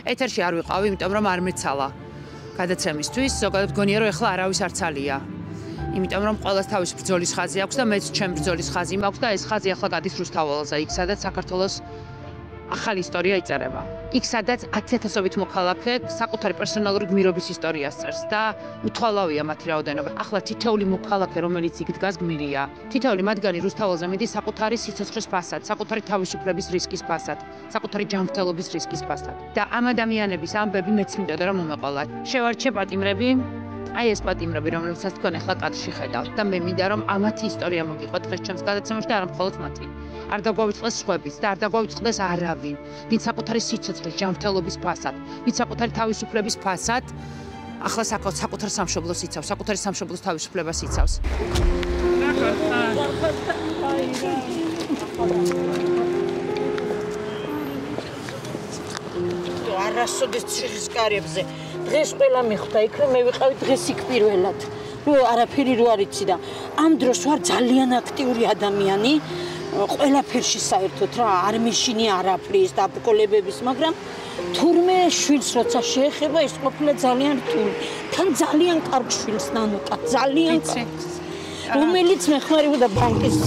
ეთერში არ ვიყავი, იმიტომ რომ არ მეცალა გადაცემისთვის, ზოგადად გონია რომ ეხლა არავის არ ცალია. იმიტომ რომ ყველას თავის ბრძოლის ხაზი აქვს და მეც ჩემ ბრძოლის ხაზი მაქვს და ეს ხაზი ახლა გადის რუსთაველზე, იქ სადაც საქართველოს ახალი ისტორია იწერება. იქ სადაც 10,000-ობით მოქალაქე საკუთარი პერსონალური გმირობის ისტორიას წერს და უთვალავია მათი რაოდენობა. ახლა თითოეული მოქალაქე, რომელიც იქ დგას, გმირია. თითოეული მათგანი რუსთაველზე მიდის საკუთარი სიცოცხლის ფასად, საკუთარი თავისუფლების რისკის ფასად, საკუთარი ჯანმრთელობის რისკის ფასად. და ამ ადამიანების ამბები მეც მინდოდა რომ მომეყოლათ. შევარჩე პატიმრები, აი ეს პატიმრები, რომლებსაც თქვენ ახლა კადრში ხედავთ და მე მინდა რომ ამათი ისტორია მოგიყვეთ დღეს ჩემს გადაცემაში და არა მხოლოდ მათი. არ დაგვავიწყდეს სხვების და არ დაგვავიწყდეს არავინ, ვინც საკუთარი სიცოცხლის ჯანმრთელობის ფასად, ვინც საკუთარი თავისუფლების ფასად, ახლა საკუთარ სამშობლოს იცავს, საკუთარი სამშობლოს თავისუფლებას იცავს. არასოდეს ციხის კარებზე. დღეს ყველა მიხვდა იქ რომ მე ვიყავი დღეს იქ პირველად. არაფერი რო არ იცი და ამ დროს ვარ ძალიან აქტიური ადამიანი. ყველაფერში საერთოდ რა არ მეშინი არაფრის და აპოკოლებების, მაგრამ თურმე შვილს როცა შეეხება ის ყოფილა ძალიან რთული. თან ძალიან კარგ შვილს ნანუკა, ძალიან რომელიც მეხმარებოდა ბანკის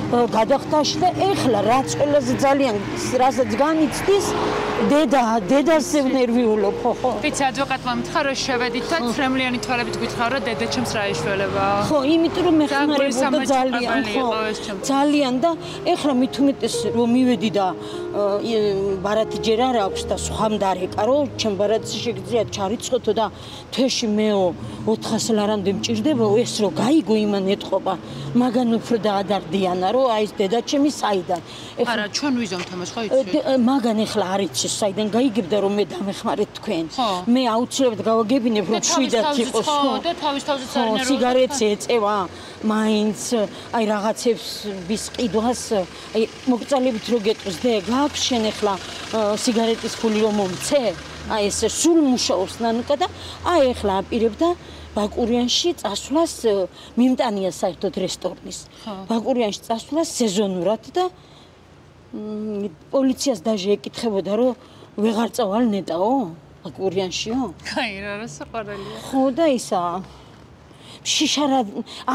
გადახდაში და ეხლა რაც ყველაზე ძალიან რასაც განიცდის დედაზე ვნერვიულობ ხო? ვიცი ადვოკატმა მითხრა რომ შევედით და ცრემლიანი თვალებით გითხრა რომ დედა ჩემს რა ეშველება. ხო, იმიტომ რომ მეხმარებოდა ძალიან ხო. ძალიან და ეხლა მით უმეტეს რომ მივედი და ბარათი ჯერ არ აქვს და სხვამ დარეკა რომ ჩემ ბარათში შეგიძლია ჩარიცხოთო და თვეში მეო 400 ლარამდე მჭირდებაო ეს რომ გაიგო იმან ეთყობა მაგან უფრო დაადარდიანა რომ აი ეს დედა ჩემი საიდან არა ჩვენ ვიზამთ ამას ხო იცი მაგან ეხლა არ იცი საიდან გაიგებდა რომ მე დამეხმარეთ თქვენ მე აუცილებლად გავაგებინებ რომ შვიდად იყოს ხო და თავის თავზე წარინა რომ სიგარეტს ეწევა მაინც აი რაღაცებს ბისყიდვას აი მოგწალებით რო გეტყვის დი გაქვს შენ ეხლა სიგარეტის ფული რომ მომცე აი ეს სულ მუშაობს ნანუკა და აი ეხლა აპირებდა ბაკურიანში წასვლას მიმტანია საერთოდ რესტორნის ბაკურიანში წასვლას სეზონურად და პოლიციას დაჟე ეკითხებოდა რომ ვეღარ წავალ ნეტაო ბაკურიანშიო აი რა საყვარელია ხო და ისა შიშარა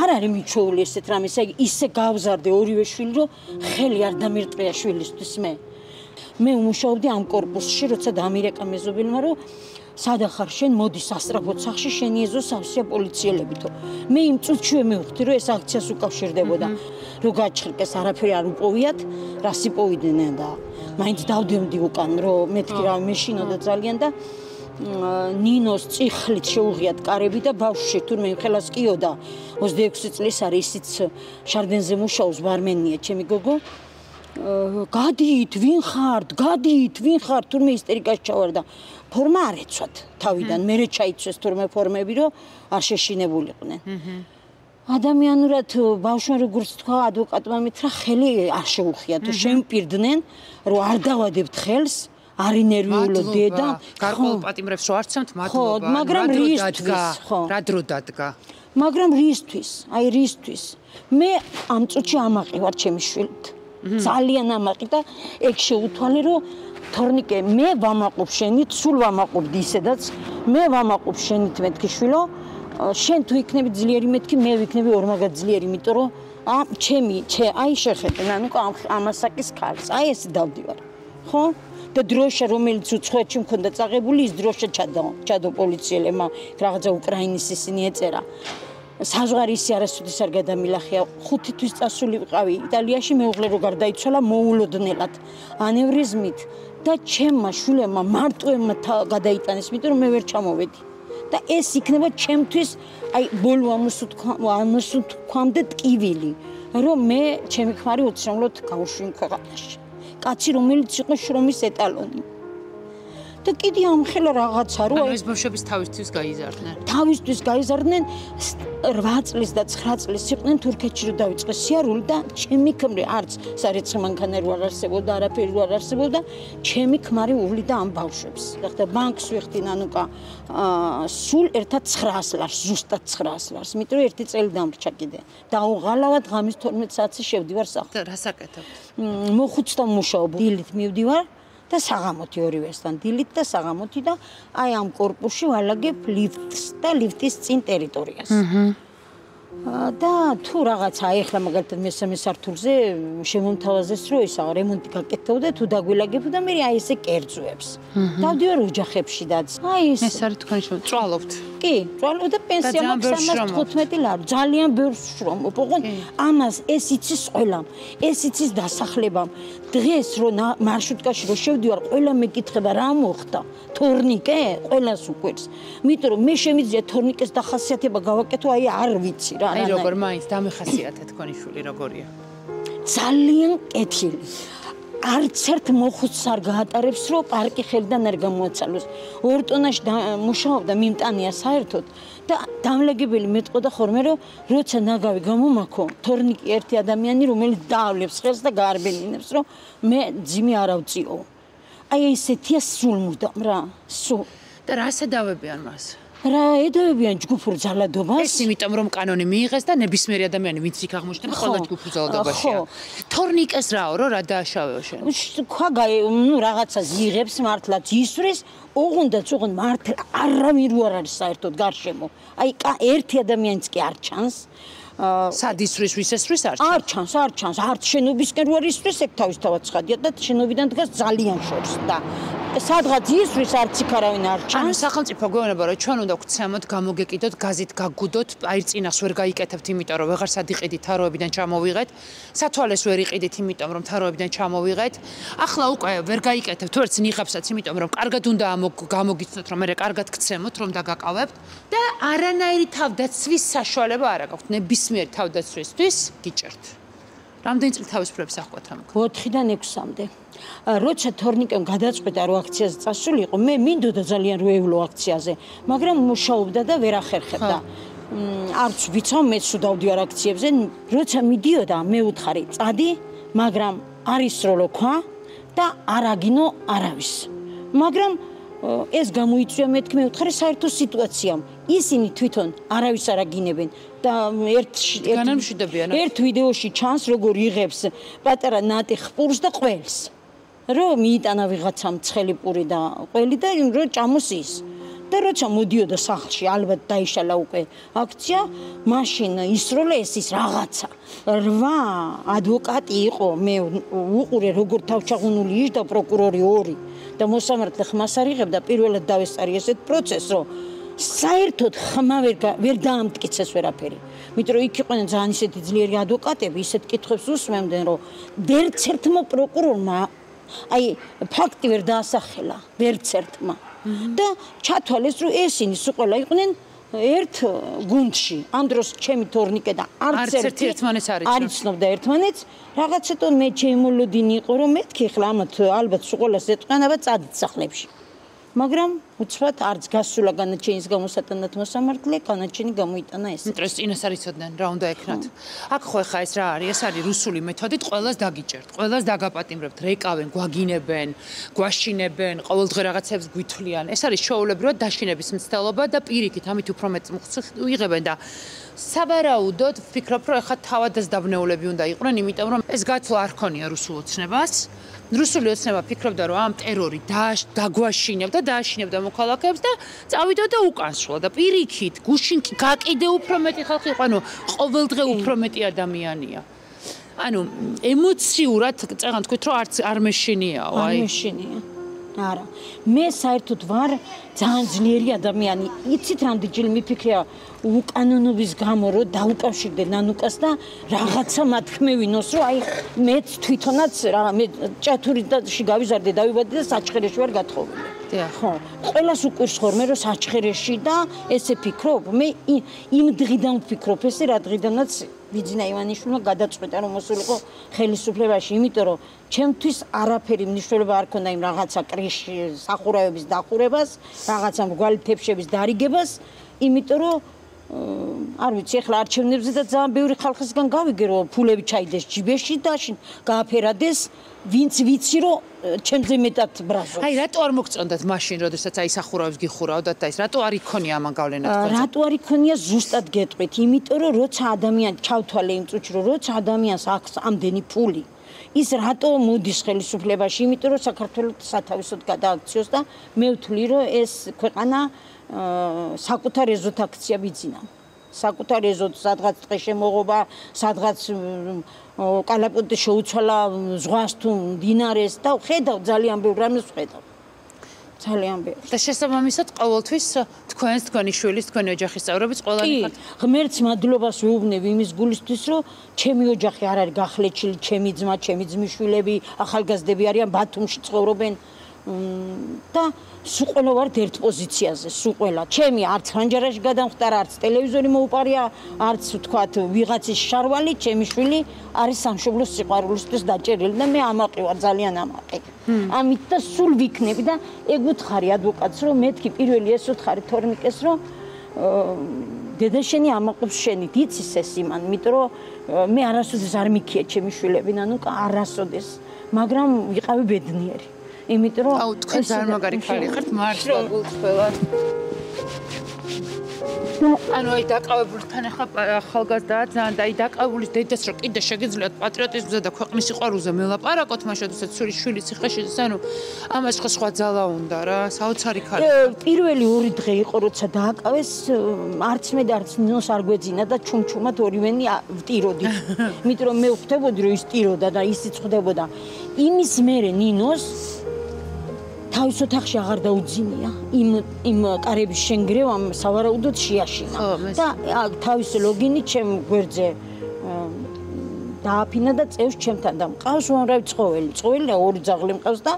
არ არის მიჩვეული ესეთ რამეს აი ისე გავზარდე ორივე შვილი რომ ხელი არ დამირტყია შვილისთვის მე უმუშაობდი ამ კორპუსში როცა დამირეკა მეზობელმა რომ სადა ხარ შენ მოდი სასტრაფოდ სახში შენი ეზო სავსეა პოლიციელებითო მე იმ წუთშივე მივხვდი რომ ეს აქციას უკავშირდებოდა რომ გაჩხრკეს არაფერი არ უპოვიათ რას იპოვიდნენ და მაინც დავდემდი უკან რომ მეთქი რა მეშინოდა ძალიან და ნინოს წიხლით შეუღიათ კარები და ბავშვი თურმე ხელას კიოდა 26 წლის არის ისიც შარდენზე მუშაობს ბარმენია ჩემი გოგო გადით ვინ ხართ თურმე ისტერიკაში ჩავარდა ფორმა არ ეცვათ თავიდან მე ჩაიცვეს თურმე ფორმები რომ არ შეშინებულიყვნენ ადამიანურად ბავშვმა როგორც თქვა ადვოკატმა მითხრა ხელი არ შეუხია თუ შემპირდნენ რომ არ დავადებთ ხელს არი ნერვიულო დედა გარკვეულ პატიმრებს რო არცემთ მადლობა მაგრამ რისთვის ხო რა დრო დადგა მაგრამ რისთვის მე ამ წუთში ამაყი ვარ ჩემი შვილით ძალიან ამაყი და ეგ შეუთვალე რომ თორნიკე მე ვამაყობ შენით სულ ვამაყობდი ისედაც მე ვამაყობ შენით მეთქი შვილო შენ თუ იქნები ძლიერი მეთქი მე ვიქნები ორმაგად ძლიერი იმიტომ რომ ჩემი აი შეხედე ნანუკა ამასაკის ქალს აი ეს დავდივარ ხო და დროშა რომელიც უცხოეთში მქონდა წაღებული ის დროშა ჩადო პოლიციელებმა რაღაცა უკრაინის ისინი ეწერა საზღვარი ისე არასოდეს არ გადამილახია 5 თვის წასული ვიყავი იტალიაში მეუღლე რო გარდაიცვალა მოულოდნელად ანევრიზმით და ჩემმა შვილებმა მარტოებმა გადაიტანეს იმიტომ რომ მე ვერ ჩამოვედი და ეს იქნება ჩემთვის აი ბოლო ამოსუთქვამდე ტკივილი რომ მე ჩემი ქმარი უცრომლოდ გავუშვი ქვეყანაში კაცი რომელიც იყო შრომის ეტალონი და კიდე ამ ხელა რაღაცა რო ეს ბავშვების თავისთვის გაიზარდნენ 8 წლის და 9 წლის იყვნენ თურქეთში რო დაიწყეს სიარული და ჩემი ქმარი არც სარეცხი მანქანა რო არ არსებობდა არაფერი რო არ არსებობდა ჩემი ქმარი უვლიდა ამ ბავშვებს ხახთა ბანკს ვიხდი ნანუკა სულ ერთად 900 ლარს ზუსტად 900 ლარს იმიტომ რომ ერთი წელი დამრჩა კიდე დაუღალავად ღამის 12 საათზე შევდივარ სახლში რა საკეთებთ მოხუცთა მუშაობ დილით მივდივარ და საღამოთი ორივესთან დილით და საღამოთი და აი ამ კორპუსში ვალაგებ ლიფტს და ლიფტის წინ ტერიტორიას. და თუ რაღაცა ეხლა მაგალითად მესამე სართულზე შემომთავაზეს რომ ისა რემონტი გაკეთებოდა თუ დაგვილაგებ და მე აი ესე კერძოებს. დავდივარ ოჯახებში და აი ეს არის თქვენი წვალობთ. კი, წვალობ და პენსია მაქვს 315 ლარი. ძალიან ბევრს შრომ. ოღონდ ამას ეს იცის ყველამ. ეს იცის დასახლებამ. დღეს რომ მარშრუტკაში რომ შევდივარ, ყველა მეკითხება რა მოხდა. თორნიკე ყველას უკვირს. იმიტომ რომ მე შემიძლია თორნიკეს დახასიათება გავაკეთო, აი არ ვიცი რა. აი როგორ მაინც დამეხასიათეთ თქვენი შვილი როგორია? ძალიან კეთილი. არც ერთ მოხუცს არ გაატარებს რომ პარკი ხელიდან არ გამოაცალოს. 2 ტონაში მუშაობდა მიმტანია საერთოდ და დამლაგებელი მეტყოდა ხოლმე რომ როცა ნაგავი გამომაქო, თორნიკი ერთი ადამიანი რომელიც დაავლებს ხელს და გაარბენინებს რომ მე ძიმი არ ავწიო. აი ესეთია სულ მუდამ რა, სულ. და რა სადავებიან მას? რა ედავებიან ჯგუფურ ძალადობას? ეს იმიტომ რომ კანონი მიიღეს და ნებისმიერი ადამიანი ვინც იქ აღმოჩნდება ყველა ჯგუფურ ძალადობაშია. თორნიკეს რაო რა დააშავეო შენ? ხა ნუ რაღაცას იღებს მართლაც ისვრის, ოღონდაც მართლა არავინ არ არის საერთოდ გარშემო. აი ერთი ადამიანიც კი არ ჩანს. სად ისვრის ვის ესვრის არ ჩანს? არ ჩანს. არც შენობისკენ რო არის ისვრის, ეგ თავისთავად ცხადია და შენობიდან დგას ძალიან შორს და სადღაც ისვრის არც იქ არავინ არ ჩანს. ანუ სახელმწიფო გვეუბნება რომ ჩვენ უნდა გვცემოთ, გამოგეკიდოთ, გაზით გაგუდოთ, აი წინახს ვერ გაიკეთებთ, იმიტომ რომ ვეღარ სადიყიდით თაროებიდან ჩამოვიღეთ. სათვალეს ვერ იყიდით, იმიტომ რომ თაროებიდან ჩამოვიღეთ. ახლა უკვე ვერ გაიკეთებთ ვერც ნიღაბსაც, იმიტომ რომ კარგად უნდა გამოგიცნოთ, რომ მე კარგად გცემოთ, რომ დაგაკავებთ და არანაირი თავდაცვის საშუალება არ აქვს. ნებისმიერი თავდაცვისთვის გიჭერთ. რამდენი წელი თავისუფლების აღკვეთა მოქ? 4-დან 6-მდე. როცა თორნიკემ გადაწყვეტა რომ აქციაზე წასულიყო, მე მინდოდა ძალიან რომ ევლო აქციაზე, მაგრამ მუშაობდა და ვერ ახერხებდა. არც ვიცავ მეც დავდივარ აქციებზე, როცა მიდიოდა, მე უთხარი, წადი, მაგრამ არის როლო ქვა და არ აგინო არავის. მაგრამ ეს გამოიწვია მეთქი მე უთხარი საერთო სიტუაციამ. ისინი თვითონ არავის არ აგინებენ და ერთ ვიდეოში ჩანს როგორ იღებს პატარა ნატი ხპურს და ყველს. რომ მიიტანა ვიღაცამ ცხელი პური და ყველი და რომ ჭამოს ის. და როცა მოდიოდა სახლში, ალბათ დაიშალა უკვე აქცია, მაშინ ისროლეს ის რაღაცა. 8 ადვოკატი იყო, მე უყურე როგორ თავჩაღუნული იჯდა პროკურორი 2 და მოსამართლე ხმას არ იღებდა, პირველად დავესწარი ესეთ პროცესს, რომ საერთოდ ხმა ვერ დაამტკიცეს ვერაფერი. იმიტომ რომ იქ იყვნენ ძალიან ისეთი ძლიერი ადვოკატები, ისეთ კითხვებს უსმენდნენ, რომ ვერც ერთმა პროკურორმა აი ფაქტი ვერ დაასახელა, ვერც ერთმა. და ჩათვალეს რომ ესენი სულ იყვნენ ერთ გუნდში. ამ დროს ჩემი თორნიკე და არც ერთი ერთმანეთს არ იცნობდა ერთმანეთს. რაღაცა მე ჩემოლოდინი იყო რომ მეთქი ხლა ამათ ალბათ სულ ყველას ეტყვიანება წადით სახლებში. მაგრამ უცბად არც გასულა განაჩენის გამოსატანად მოსამართლე, განაჩენი გამოიტანა ეს. ინტერეს წინას არ იცოდნენ რა უნდა ეკნათ. აქ ხო ხა ეს რა არის? ეს არის რუსული მეთოდით, ყველას დაგიჭერთ, ყველას დაგაპატიმრებთ, რეკავენ, გვაგინებენ, გვაშინებენ, ყოველდღე რაღაცებს გვითვლიან. ეს არის შოულებრივად დაშინების მცდელობა და პირიქით ამით უფრო მეტ მუხტს იღებენ და სავარაუდოდ ვფიქრობ, რომ ხა თავადაც დაბნეულები უნდა იყვნენ, იმიტომ რომ ეს გათვლა არ ქონია რუსულ ოცნებას. რუსული ოცნება ფიქრობდა რომ ამ ტერორი დაგვაშინებდა, დააშინებდა მოქალაქეებს და წავიდოდა უკანსვლა და პირიქით, გუშინ გაკიდე უფრო მეტი ხალხი იყო, ანუ ყოველდღე უფრო მეტი ადამიანია. ანუ ემოციურად წეგან თქვით რომ არც არ მეშინიაო, აი. არ მეშინია. არა. მე საერთოდ ვარ ძალიან ძლიერი ადამიანი. იცით რამდენჯერ მიფიქრია უკანონობის გამო რომ დაუკავშირდე ნანუკას და რაღაცა მათქმევინოს რომ აი მეც თვითონაც რა მე ჭათურიაში გავიზარდე დავიბადე და საჩხერეში ვარ გათხოვილი. ხო. ყველას უყურს ხოლმე რომ საჩხერეში და ესე ფიქრობ. მე იმ დღიდან ვფიქრობ ესე რა დღიდანაც ვიძინა ივანიშვილმა გადაწყვეტა რომ მოსულიყო ხელისუფლებაში, იმიტომ რომ ჩემთვის არაფერი მნიშვნელობა არ ქონდა იმ რაღაცა კრიში სახურავების დახურებას, რაღაცა მრგვალი თეფშების დარიგებას, იმიტომ რომ არ ვიცი, ახლა არჩევნებზე და ძალიან ბევრი ხალხისგან გავიგე რომ ფულები ჩაიდეს ჯიბეში და გააფერადეს ვინც ვიცი რომ ჩემზე მეტად ბრაზობს. აი რატო არ მოგწონდათ მაშინ, როდესაც აი სახურავებს გიხურავდათ და ის რატო არ იქონია ამან გავლენა თქვენზე? რატო არ იქონია ზუსტად გეტყვით, იმიტომ რომ როცა ადამიანი ჩავთვალე იმ წუთში, რომ როცა ადამიანს აქვს ამდენი ფული, ის რატო მოდის ხელისუფლებაში? იმიტომ რომ საქართველოს სათავისოდ გადააქციოს და მე ვთვლი რომ ეს ქვეყანა საკუთარ ეზოთ აქცია ბიძინა. საკუთარ ეზოთ სადღაც დღე შემოღობა, სადღაც კალაპოტი შეუცვალა ზღვას თუ მდინარეს და ხედავ ძალიან ბევრ რამეს ხედავ. ძალიან ბევრ. და შესაბამისად ყოველთვის თქვენი შვილის, თქვენი ოჯახის წევრების ყველანი ხართ. ღმერთს მადლობას ვეუბნებ იმის გულისთვის, რომ ჩემი ოჯახი არ არის გახლეჩილი, ჩემი ძმა, ჩემი ძმისშვილები, ახალგაზრდები არიან ბათუმში ცხოვრობენ და სულ ყველა ვართ ერთ პოზიციაზე, სულ ყველა. ჩემი არც ხანჯარაში გადამხტარა, არც ტელევიზორი მოუპარია, არც ვთქვათ ვიღაცის შარვალი, ჩემი შვილი არის სამშობლოს სიყვარულისთვის დაჭერილი და მე ამაყი ვარ, ძალიან ამაყი. ამით და სულ ვიქნები და ეგ უთხარი ადვოკატს, რომ მეთქი პირველი ეს უთხარი თორნიკეს, რომ დედა შენი ამაყობს შენით, იცის ეს იმან, იმიტომ რომ მე არასოდეს არ მიქია ჩემი შვილები, ანუ არასოდეს, მაგრამ ვიყავი ბედნიერი. იმიტომ რომ აუ თქვენ ძალიან მაგარი ხალი ხართ მართლა გულწრფელად. ანუ აი დაკავებულთან ახლა ახალგაზრდაა ძალიან და აი დაკავებული დედას რომ კიდე შეგიძლიათ პატრიოტიზმზე და ქვეყნის სიყვარულზე მელაპარაკოთ მაშინ როდესაც შვილის ციხეში ანუ ამას სხვა ძალა უნდა რა საოცარი ხალი. პირველი 2 დღე იყო როცა დააკავეს არც მე და არც ნინოს არ გვეძინა და ჩუმჩუმად ორივენი ვტიროდი. იმიტომ რომ მე ვხვდებოდი რომ ის ტიროდა და ისიც ხვდებოდა. იმის მერე ნინოს თავის ოთახში აღარ დაუძინია იმ კარების შენგრევამ სავარაუდოდ შეაშინა და თავის ლოგინი ჩემ გვერდზე დააფინა და წევს ჩემთან და მყავს უამრავი ცხოველი და 2 ძაღლი მყავს და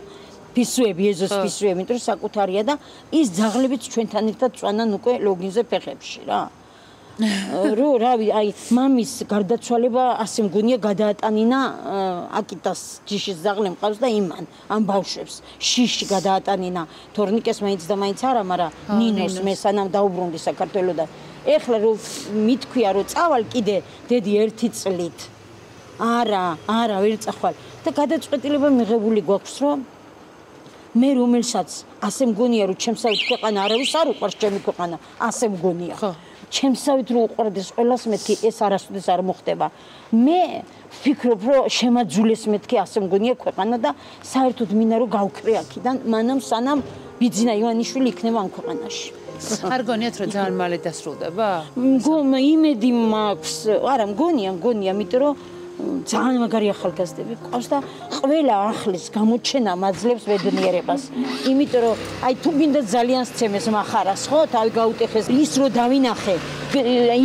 ფისუები ეზოს ფისუები იმიტომ რომ საკუთარია და ის ძაღლებიც ჩვენთან ერთად წვანან უკვე ლოგინზე ფეხებში რა რავი აი მამის გარდაცვალება ასე მგონია გადაატანინა აკიტას ჯიშის ძაღლი მყავს და იმან ამ ბავშვებს შიში გადაატანინა თორნიკეს მაინც და მაინც არა მაგრამ ნინოს მე სანამ დაუბრუნდი საქართველოსთან ეხლა რომ მithქვია რომ წავალ კიდე დედი 1 წლით არა ვერ წახვალ და გადაწყვეტილება მიღებული გვაქვს რომ მე რომელსაც ასე მგონია რომ ჩემსავით ქვეყანა არავის არ უყვარს ჩემი ქვეყანა ასე მგონია ჩემსავით რომ უყვარდეს ყველას მეთქი ეს არასოდეს არ მოხდება მე ვფიქრობ რომ შემაძულეს მეთქი ასე მგონია ქვეყანა და საერთოდ მინდა რომ გავქრე აქედან მანამ სანამ ბიძინა ივანიშვილი იქნება ამ ქვეყანაში არ გონიათ რომ ძალიან მალე დასრულდება იმედი მაქვს არა მგონია იმიტომ რომ ძალიან მაგარი ახალგაზრდები ყავს და ყველა ახლის გამოჩენა მაძლევს ბედნიერებას. იმიტომ რომ აი თუ გინდა ძალიან სცემეს מחარას, ხო, თავი გაუტეხეს, ის რო დავინახე,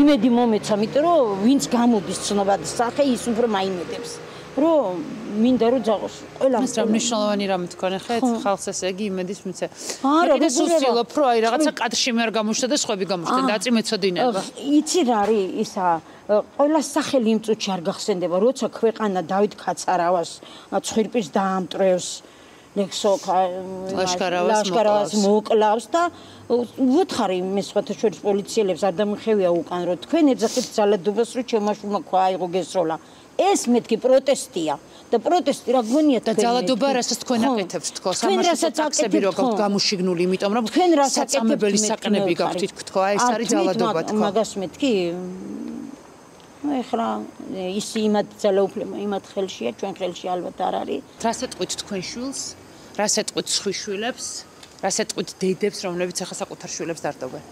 იმედი მომეცა, იმიტომ რომ ვინც გამოდის ცნობად სახე, ის უფრო მაიმედებს. რომ მინდა რომ ძაღოს ყველა მას რა მნიშვნელოვანი რამე თქვენ ხეთ ხალხს ესე იგი იმედის მიცე. არა, ვსუსილობ რომ აი რაღაცა კადრში მე არ გამოჩნდა და სხვები გამოჩნდა და აწი მეცოდინება. იცი რა არის ისა ყველა სახელი იმ წუთში არ გახსენდება, როცა ქვეყანა დავით ქაცარავას ცხვირპირს დაამტრევს, ლაშქარავას მოკლავს და ვუთხარი მე სხვათა შორის პოლიციელებს არ დამხევია უკან რომ თქვენ ეძახით ძალადობას რომ ჩემაშვილმა ქვა აიღო გესროლა. ეს მეთქი პროტესტია და პროტესტი რა გონიათ და ძალადობა რასაც თქვენ აკეთებთ თქო სამართლის ტაქსები რო გაქვთ გამოშიგნული იმიტომ რომ თქვენ რასაც საწამებელი საყნები გაქვთ თქო აი ეს არის ძალადობა თქო მაგას მეთქი ეხლა ის იმათ ძალაუფლება იმათ ხელშია ჩვენ ხელში ალბათ არ არის რას ეტყვით თქვენ შვილს რას ეტყვით სხვის შვილებს რას ეტყვით დედებს რომლებიც ახლა საკუთარ შვილებს დარდობენ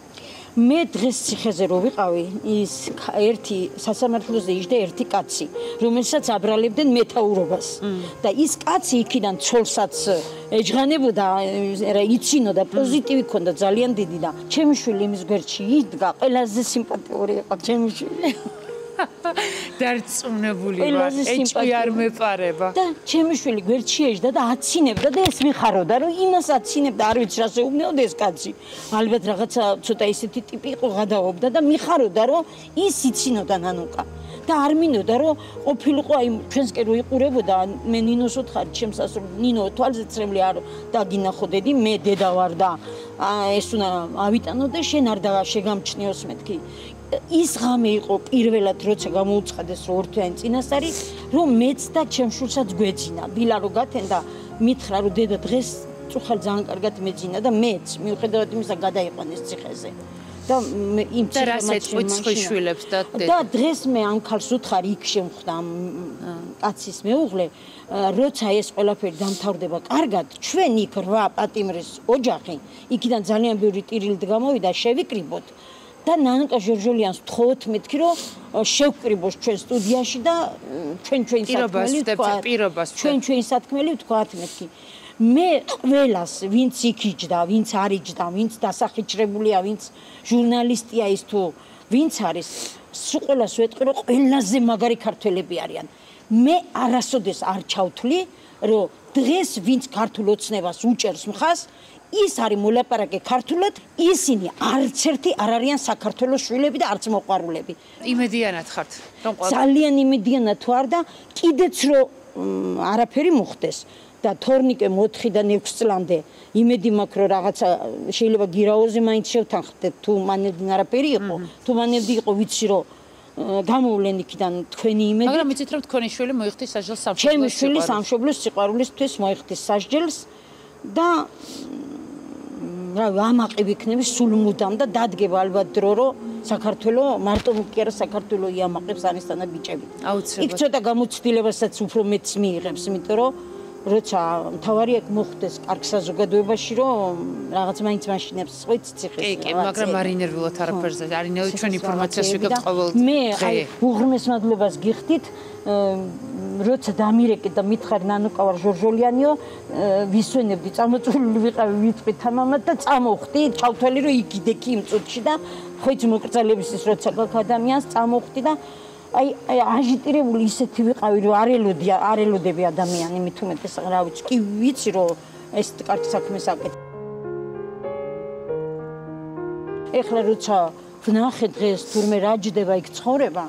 მე დღეს ციხეზე რო ვიყავი ის ერთი სასამართლოზე იჯდა ერთი კაცი რომელსაც აბრალებდნენ მეთაურობას და ის კაცი იქიდან ცოლსაც ეჯღანებოდა იცინოდა პოზიტივი ქონდა ძალიან დიდი და ჩემი შვილი იმის გვერდში იდგა ყველაზე სიმპათიური იყო ჩემი შვილი დარწმუნებული ვარ ეჭვი არ მეპარება და ჩემი შვილი გვერდში ეჯდა და აცინებდა და ეს მიხაროდა რომ იმას აცინებდა არ ვიცი რას ეუბნეოდა ეს კაცი ალბათ რაღაცა ცოტა ისეთი ტიპი იყო გადაობდა და მიხაროდა რომ ის იცინოდა ნანუკა და არ მინოდა რომ ყოფილიყო აი ჩვენსკენ რო იყურებოდა მე ნინოს უთხარი ჩემს ასო ნინო თვალზე წრემლი არ დაგინახო დედი მე დედა ვარ და ეს უნდა ავიტანო და შენ არ შეგამჩნიოს მეთქი ის ღამე იყო პირველად როცა გამოუცხადეს რომ ორთვიანი წინასწარი რომ მეც და ჩემშვილსაც გვეძინა დილა რო გათენ და მითხრა რომ დედა დღეს წუხალ ძალიან კარგად მეძინა და მეც მიუხედავად იმისა გადაიყვანეს ციხეზე და იმ და დღეს მე ამ ქალს უთხარი იქ შემხვდა ამ კაცის მეუღლე როცა ეს ყველაფერი დამთავრდება კარგად ჩვენ იქ 8 პატიმრის ოჯახი იქიდან ძალიან ბევრი ტირილით გამოვიდა შევიკრიბოთ და ნანუკა ჟორჟოლიანს ვთხოვოთ მეთქი რომ შევკრიბოს ჩვენ სტუდიაში და ჩვენ სათქმელი ვთქვათ მეთქი მე ყველას ვინც იქიჯდა ვინც არ იჯდა ვინც დასახიჩრებულია ვინც ჟურნალისტია ის თუ ვინც არის სულ ყველას ვეტყვი რომ ყველაზე მაგარი ქართველები არიან მე არასოდეს არ ჩავთვლი რომ დღეს ვინც ქართულ ოცნებას უჭერს მხას ის არის მოლაპარაკე ქართულად ისინი არც ერთი არ არიან საქართველოს შვილები და არც მოყვარულები იმედიანად ხართ ძალიან იმედიანად ვარ და კიდეც რომ არაფერი მოხდეს და თორნიკე 4-დან 6 წლამდე იმედი მაქვს რომ რაღაცა შეიძლება გირაოზე მაინც შევთანხმდეთ თუ მანებდნენ არაფერი იყო თუ მანებდი იყო ვიცი რომ გამოვლენ იქიდან თქვენი იმედი მაგრამ იცით რომ თქვენი შვილი მოიხდის სასჯელს სამშობლოს ჩემი შვილი სამშობლოს სიყვარულისთვის მოიხდის სასჯელს და რა ამაყი ვიქნები სულ მუდამ და დადგება ალბათ დრო რომ საქართველოს მარტო კი არა საქართველოს იამაყებს არისთანა ბიჭები იქ ცოტა გამოცდილებასაც უფრო მეც მიიღებს იმიტომ რომ როცა თავარი აქ მოხდეს კარგ საზოგადოებაში რომ რაღაც მაინც მაშინებს ხვით ციხეს კი მაგრამ არ ინერვიულოთ არაფერზე არ ინერვიულოთ ჩვენ ინფორმაციას ვიგებთ ყოველ მე აი უღრმეს მადლობას გიხდით როცა დამირეკეთ და მითხარ ნანუკა ჟორჟოლიანიო ვისვენებდი წამოწული ვიყავი ვიტყვი თამამად და წამოხდი ჩავთვალე რომ იგიდექი იმ წუთში და ხოიც მოკრძალების ის როცა გაქ ადამიანს წამოხდი და აი აჟიტირებული ისეთი ვიყავი რომ არ ელოდები ადამიანი მით უმეტეს რა ვიცი კი ვიცი რომ ეს კარგ საქმეს აკეთებ ეხლა როცა ვნახე დღეს თურმე რა ჯდება იქ ცხოვრება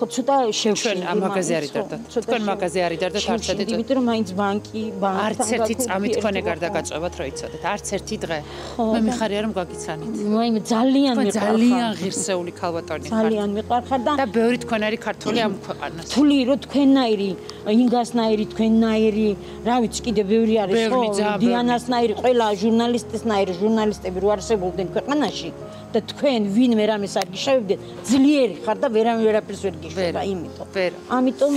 ხო ცოტა შევშინდი ამ მაგაზე არ იდარდათ თქვენ მაგაზე არ იდარდათ არც ერთი იმიტომ რომ მაინც ბანკი არც ერთი წამი თქვენი გარდა გაწევათ რომ იცოდეთ არც ერთი დღე მე მიხარია რომ გაგიცანით მე ძალიან ღირსეული ქალბატონი ხართ ძალიან მიყვარხარ და ბევრი თქვენარი ქართველი ამ ქვეყანას თვლი რომ თქვენნაირი ინგასნაირი თქვენნაირი რა ვიცი კიდე ბევრი არის ხო დიანასნაირი ყველა ჟურნალისტები რო არსებობდნენ ქვეყანაში და თქვენ ვინმე რამეს არ გიშევებდეთ ძლიერი ხარ და ვერაფერს ვერ გიშვა ამიტომ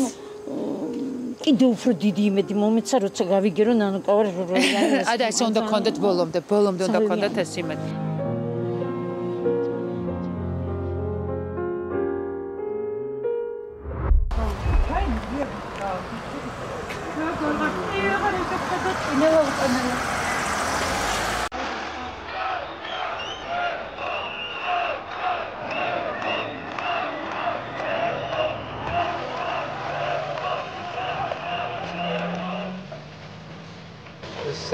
კიდე უფრო დიდი იმედი მომეცა როცა გავიგე რომ ნანუკა ჟორჟოლიანი და ეს უნდა გქონდეთ ბოლომდე უნდა გქონდეთ ეს იმედი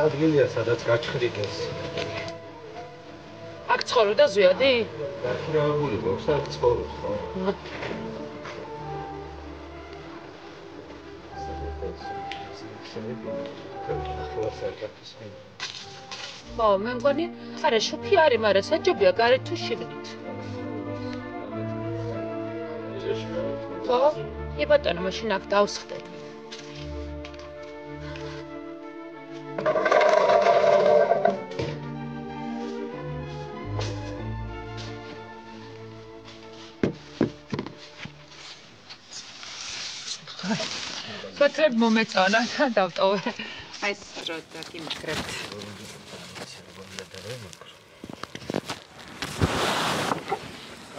ადგილია სადაც გაჩხრიგეს აქ ცხოვრობდა ზვიადი? დაქირავებული გვაქვს აქ ცხოვრობს ხო? მე მგონი არა შუქი არის მაგრამ საჯობია გარეთ თუ შიგნით ხო? ბატონო მაშინ აქ დავსხდები Potreb მომეწონა და დავტოვე. აი ეს რო დაგიმაგრებთ.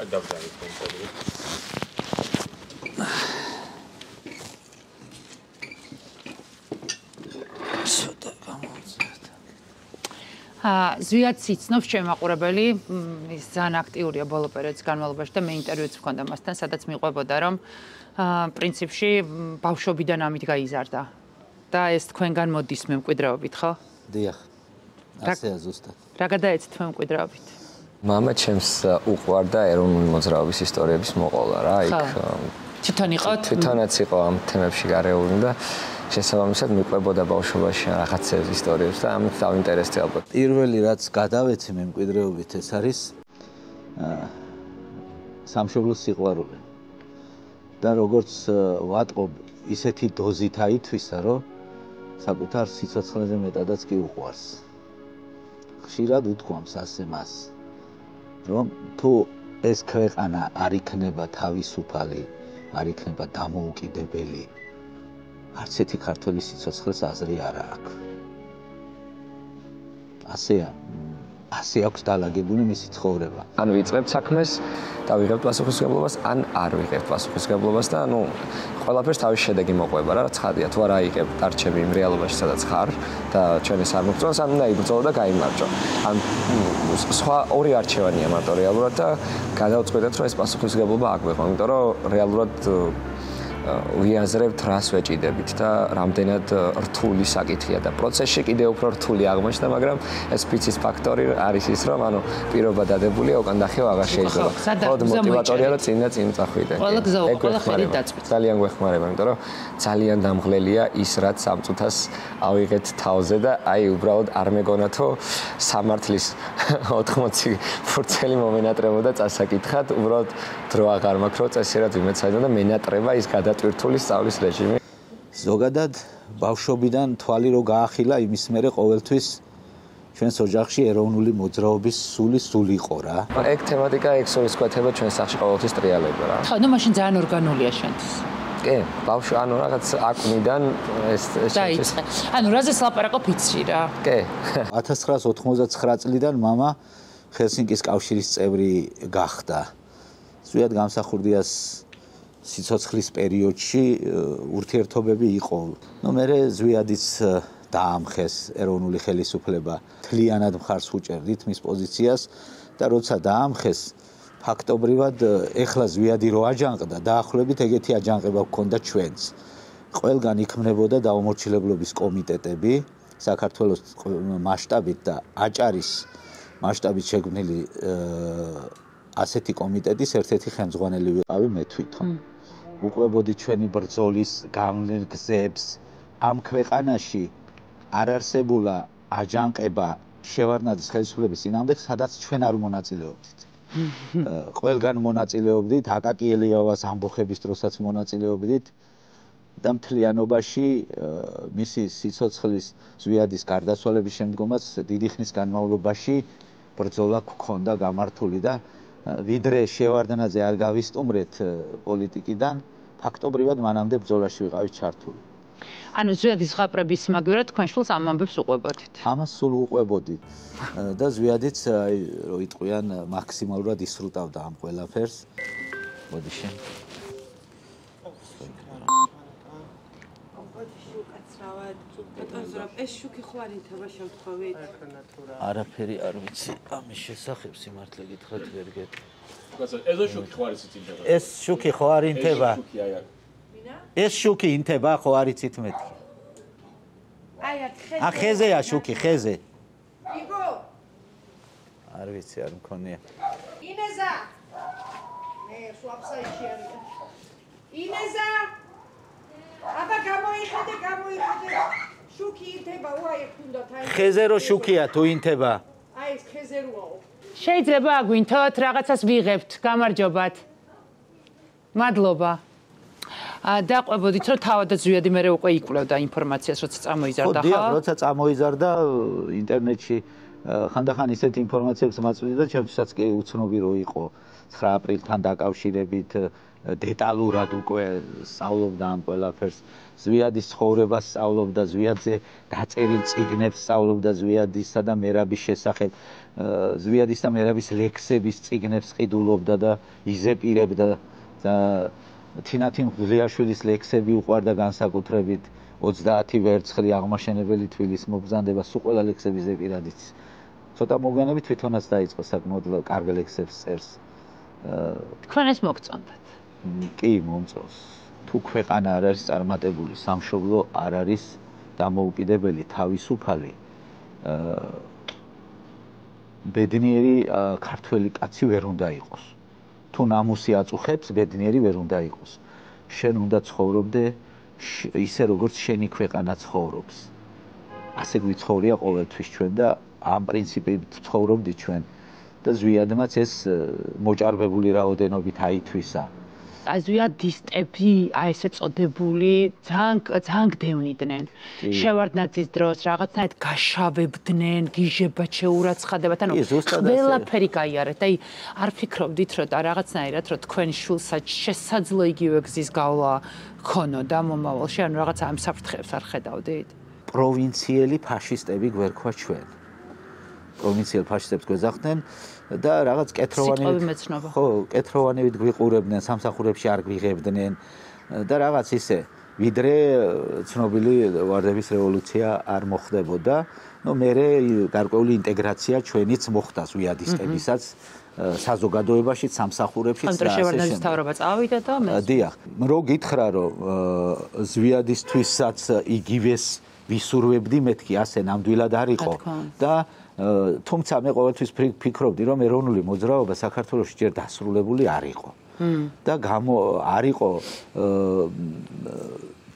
აი დავდარეთ კონტროლი. სუდა გამოძეთ. ზვიად ციცნობს ჩემი მაყურებელი, ის ძალიან აქტიურია ბოლო პერიოდის განმავლობაში და მე ინტერვიუც ვქონდა მასთან, სადაც მიყვებოდა რომ პრინციპში ბავშვობიდან ამით გაიზარდა და ეს თქვენგან მოდის მემკვიდრეობით, ხო? დიახ. ასეა ზუსტად. რა გადაეცით მემკვიდრეობით? მამა ჩემს უყვარდა ეროვნული მოძრაობის ისტორიების მოყოლა რა, იქ თვითონ იყოთ? თვითონაც იყო ამ თემებში გარეული და შესაბამისად მიყვებოდა ბავშვობაში რაღაცების ისტორიებს და ამით დავინტერესდი ალბათ. პირველი რაც გადავეცი მემკვიდრეობით ეს არის სამშობლოს სიყვარული. და როგორც ვატყობ ისეთი დოზით აითვისა, რომ საკუთარ სიცოცხლეზე მეტადაც კი უყვარს. ხშირად უთქვამს ასე მას, რომ თუ ეს ქვეყანა არ იქნება თავისუფალი, არ იქნება დამოუკიდებელი, არც ერთი ქართველი სიცოცხლეს აზრი არ აქვს. ასე აქვს დალაგებული მისი ცხოვრება. ან ვიწყებთ საქმეს და ვიღებთ პასუხისმგებლობას, ან არ ვიღებთ პასუხისმგებლობას და ყველაფერს თავის შედეგი მოყვება რა, ცხადია, თუ არ აიღებ დარჩები იმ რეალობაში, სადაც ხარ და ჩვენ ეს არ მოგწონს, ან უნდა იბრძოლო და გაიმარჯვა. ან სხვა ორი არჩევანია მარტო რეალურად და გადავწყვეტეთ, რომ ეს პასუხისმგებლობა აგვეღო, იმიტომ რომ რეალურად ვიაზრებთ რას ვეჭიდებით და რამდენად რთული საკითხია და პროცესში კიდევ უფრო რთული აღმოჩნდა, მაგრამ ეს ფიცის ფაქტორი არის ის, რომ პირობა დადებულია, უკან დახევა აღარ შეიძლება. მხოლოდ მოტივატორია, რომ წინ წახვიდე. ყველა ხელი დაწვით. ძალიან გვეხმარება, იმიტომ რომ ძალიან დამღლელია ის, რაც სამწუთას ავიღეთ თავზე და უბრალოდ არ მეგონათო სამართლის 80 ფურცელი მომენატრებოდა წასაკითხად, უბრალოდ დრო აღარ მაქვს, რომ წესიერად ვიმეცადა და მენატრება ის გადატვირთული სწავლის რეჟიმი. ზოგადად ბავშვობიდან თვალი რო გაახილა იმის მერე ყოველთვის ჩვენს ოჯახში ეროვნული მოძრაობის სული იყო რა. ეგ თემატიკა ექსორისკვეთება ჩვენ სახში ყოველთვის ტრიალება რა. ხო, მაშინ ძალიან ორგანულია შენთვის. კი, ბავშვი რაღაც აკვნიდან ეს დაიწყე. რაზეც ლაპარაკო ფიცში რა. კი. 1999 წლიდან მამა ჰელსინკის კავშირის წევრი გახდა. ზუსტად გამსახურდიას სიცოცხლის პერიოდში ურთიერთობები იყო. მე ზვიადიც დაამხეს ეროვნული ხელისუფლება, თლიანად მხარს უჭერდით მის პოზიციას და როცა დაამხეს, ფაქტობრივად ეხლა ზვიადი რო აჯანყდა, დაახლოებით ეგეთი აჯანყება გქონდა ჩვენც. ყველგან იქმნებოდა დაუმორჩილებლობის კომიტეტები, საქართველოს მასშტაბით და აჭარის მასშტაბით შექმნილი ასეთი კომიტეტის ერთ-ერთი ხელმძღვანელი ვიყავი მე თვითონ. უყვებოდი ჩვენი ბრძოლის გავლენ გზებს. ამ ქვეყანაში არ არსებულა აჯანყება შევარდნაძის ხელისუფლების წინააღმდეგ, სადაც ჩვენ არ მონაწილეობდით. ყველგან მონაწილეობდით, აკაკი ელიავას ამბოხების დროსაც მონაწილეობდით და მთლიანობაში მისი სიცოცხლის ზვიადის გარდაცვალების შემდგომაც დიდი ხნის განმავლობაში ბრძოლა გქონდა გამართული და ვიდრე შევარდნაძე არ გავისტუმრეთ პოლიტიკიდან, ფაქტობრივად მანამდე ბრძოლაში ვიყავით ჩართული. ზვიადის ზღაპრების მაგივრად თქვენ შულს ამ ამბებს უყვებოდით. ამას სულ უყვებოდით და ზვიადიც რო იტყვიან მაქსიმალურად ისრუტავდა ამ ყველაფერს. მოდი შენ. ეს შუქი ხო არ ინთება შემთხვევით? არაფერი არ ვიცი ამის შესახებ, სიმართლე გითხრათ ვერ გეტყვი. ეს შუქი ხო არის ინთება? ეს შუქი ხო არ ინთება? ეს შუქი ინთება ხო არ იცით მეთქი? აი ხეზეა შუქი, ხეზე. იგო არ ვიცი, არ მქონია. ინეზა მე სვაფსაიში არის. ინეზა აბა გამოიხედე. შუქი ინთება, უაი ქუნდათ აი. ხეზე რო შუქია თუ ინთება? აი ეს ხეზე როაო. შეიძლება აგვინთოთ, რაღაცას ვიღებთ, გამარჯობათ. მადლობა. დაყვებოდით, რომ თავადაც ზვიადი მერე უკვე იკვლევდა ინფორმაციას, როცა წამოიზარდა, ხო? ხო, როცა წამოიზარდა ინტერნეტში ხანდახან ისეთი ინფორმაციაც მაწვდიდა და ჩემთვისაც კი უცნობი რო იყო 9 აპრილთან დაკავშირებით დეტალურად უკვე სწავლობდა ამ ყველაფერს. ზვიადის ცხოვრებას სწავლობდა, ზვიადზე დაწერილ წიგნებს სწავლობდა ზვიადისა და მერაბის შესახებ. ზვიადის და მერაბის ლექსების წიგნებს ყიდულობდა და იზეპირებდა და თინათინ ღლიაშვილის ლექსები უყვარდა განსაკუთრებით 30 ვერცხლი აღმაშენებელი თბილისის მობრძანდება, სულ ყველა ლექსების ზეპირადიც. ცოტა მოგვიანებით თვითონაც დაიწყო საკმაოდ კარგ ლექსებს წერს. თქვენ ეს მოგწონდათ? კი, მომწონს. თუ ქვეყანა არ არის წარმატებული, სამშობლო არ არის დამოუკიდებელი, თავისუფალი, ბედნიერი ქართველი კაცი ვერ უნდა იყოს. თუ ნამუსი აწუხებს, ბედნიერი ვერ უნდა იყოს. შენ უნდა ცხოვრობდე ისე როგორც შენი ქვეყანა ცხოვრობს. ასე გვიცხოვრია ყოველთვის ჩვენ და ამ პრინციპით ცხოვრობდით ჩვენ და ზვიადმაც ეს მოჭარბებული რაოდენობით აითვისა. ზვიადისტები, აი ესე წოდებული, ძალიან გდევნიდნენ. შევარდნაძის დროს რაღაცნაირად გაშავებდნენ, გიჟებად შეურაცხადებათ, ანუ ყველაფერი გაიარეთ. აი არ ფიქრობდით, რომ რაღაცნაირად რომ თქვენ შვილსაც შესაძლო იგივე გზის გავლა ქონოდა მომავალში, ანუ რაღაც ამ საფრთხეებს არ ხედავდით? პროვინციელი ფაშისტები გვერქვა ჩვენ. პროვინციელ ფაშისტებს გვეძახდნენ და რაღაც კეთროვანივით გვიყურებდნენ, სამსახურებში არ გვიღებდნენ და რაღაც ისე, ვიდრე ცნობილი ვარდების რევოლუცია არ მოხდებოდა. ნუ მერე გარკვეული ინტეგრაცია ჩვენიც მოხდა ზვიადისტებისაც საზოგადოებაში, სამსახურებში და ასე შემდეგ. მთავრობა წავიდა და მე. დიახ, რო გითხრა რომ ზვიადისთვისაც იგივეს ვისურვებდი მეთქი ასე ნამდვილად არ იყო და თუმცა მე ყოველთვის ფიქრობდი რომ ეროვნული მოძრაობა საქართველოში ჯერ დასრულებული არ იყო და არ იყო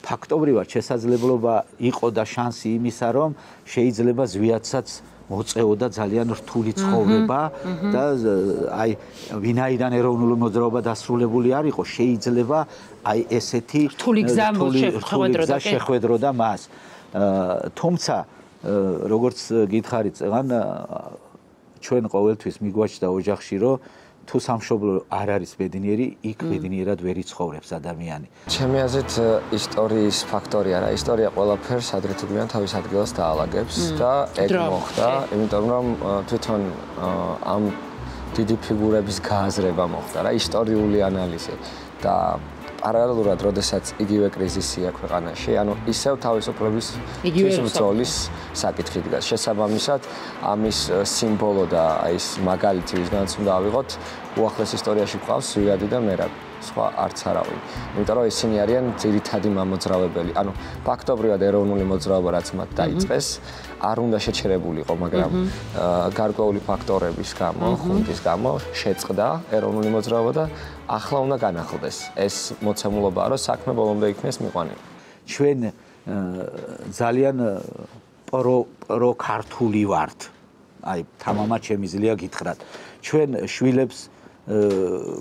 ფაქტობრივად შესაძლებლობა იყო და შანსი იმისა რომ შეიძლება ზვიადსაც მოწეოდა ძალიან რთული ცხოვრება და აი ვინაიდან ეროვნული მოძრაობა დასრულებული არ იყო შეიძლება აი ესეთი რთული გზა შეხვედროდა მას თუმცა როგორც გითხარით წეგან ჩვენ ყოველთვის მიგვაჩნდა ოჯახში რომ თუ სამშობლო არ არის ბედნიერი, იქ ბედნიერად ვერ იცხოვრებს ადამიანი. ჩემი აზრით ისტორიის ფაქტორი არა, ისტორია ყველაფერს ადრე თუ გვიან თავის ადგილას დაალაგებს და ეგ მოხდა, იმიტომ რომ თვითონ ამ დიდი ფიგურების გააზრება მოხდა რა, ისტორიული ანალიზი და პარალელურად, როდესაც იგივე კრიზისია ქვეყანაში, ანუ ისევ თავისუფლების ბრძოლის საკითხი დგას. შესაბამისად, ამის სიმბოლო და ის მაგალითი ვისგანაც უნდა ავიღოთ, უახლეს ისტორიაში გვყავს ზვიადი და მერაბი. სხვა არც არავინ. იმიტომ რომ ისინი არიან ძირითადი მამოძრავებელი. ანუ ფაქტობრივად ეროვნული მოძრაობა რაც მათ დაიწყეს, არ უნდა შეჩერებულიყო, მაგრამ გარკვეული ფაქტორების გამო, ხუნტის გამო შეწყდა ეროვნული მოძრაობა და ახლა უნდა განახლდეს. ეს მოცემულობაა, რომ საქმე ბოლომდე იქნეს მიყვანილი. ჩვენ ძალიან პრო-ქართული ვართ. აი, თამამად შემიძლია გითხრათ. ჩვენ შვილებს